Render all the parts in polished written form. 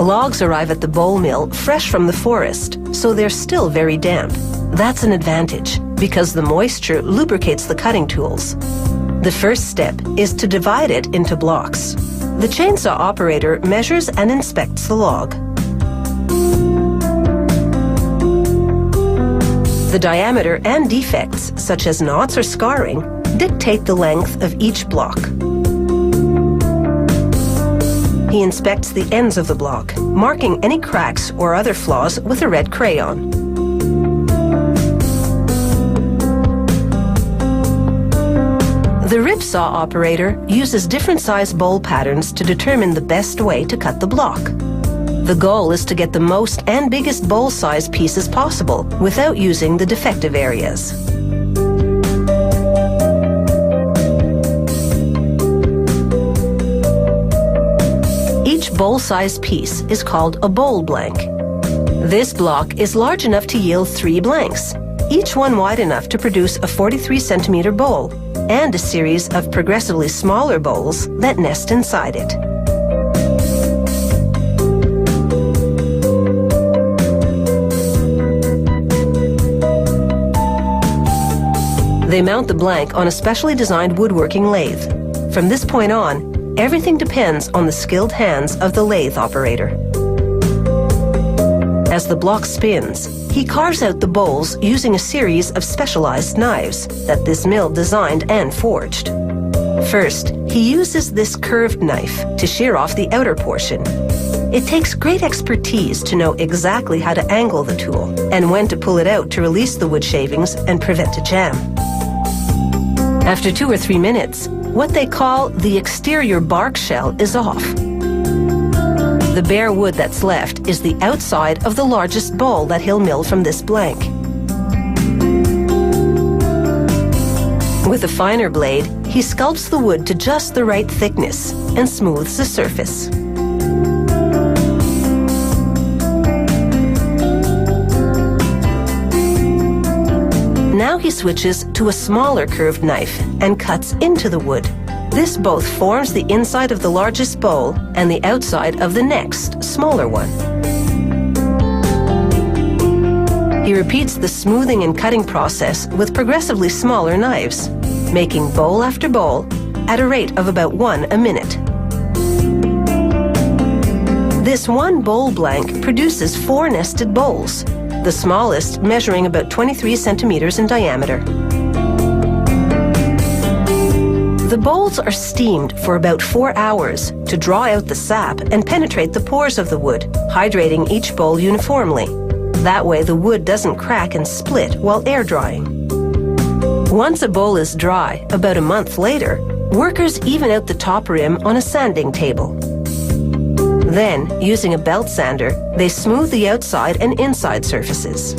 Logs arrive at the bowl mill fresh from the forest, so they're still very damp. That's an advantage, because the moisture lubricates the cutting tools. The first step is to divide it into blocks. The chainsaw operator measures and inspects the log. The diameter and defects, such as knots or scarring, dictate the length of each block. He inspects the ends of the block, marking any cracks or other flaws with a red crayon. The ripsaw operator uses different size bowl patterns to determine the best way to cut the block. The goal is to get the most and biggest bowl size pieces possible without using the defective areas. Each bowl-sized piece is called a bowl blank. This block is large enough to yield 3 blanks, each one wide enough to produce a 43-centimeter bowl and a series of progressively smaller bowls that nest inside it. They mount the blank on a specially designed woodworking lathe. From this point on, everything depends on the skilled hands of the lathe operator. As the block spins, he carves out the bowls using a series of specialized knives that this mill designed and forged. First, he uses this curved knife to shear off the outer portion. It takes great expertise to know exactly how to angle the tool and when to pull it out to release the wood shavings and prevent a jam. After 2 or 3 minutes, what they call the exterior bark shell is off. The bare wood that's left is the outside of the largest bowl that he'll mill from this blank. With a finer blade, he sculpts the wood to just the right thickness and smooths the surface. Now he switches to a smaller curved knife and cuts into the wood. This both forms the inside of the largest bowl and the outside of the next, smaller one. He repeats the smoothing and cutting process with progressively smaller knives, making bowl after bowl at a rate of about 1 a minute. This one bowl blank produces 4 nested bowls, the smallest measuring about 23 centimeters in diameter. The bowls are steamed for about 4 hours to draw out the sap and penetrate the pores of the wood, hydrating each bowl uniformly. That way the wood doesn't crack and split while air drying. Once a bowl is dry, about a month later, workers even out the top rim on a sanding table. Then, using a belt sander, they smooth the outside and inside surfaces.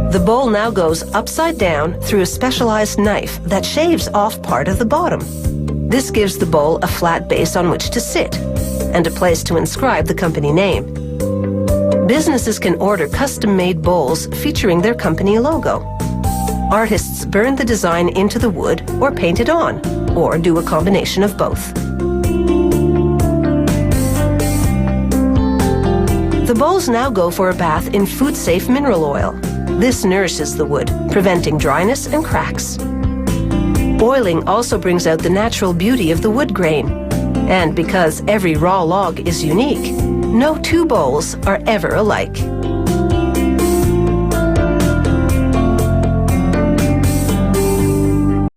The bowl now goes upside down through a specialized knife that shaves off part of the bottom. This gives the bowl a flat base on which to sit and a place to inscribe the company name. Businesses can order custom-made bowls featuring their company logo. Artists burn the design into the wood or paint it on, or do a combination of both. The bowls now go for a bath in food-safe mineral oil. This nourishes the wood, preventing dryness and cracks. Oiling also brings out the natural beauty of the wood grain. And because every raw log is unique, no 2 bowls are ever alike.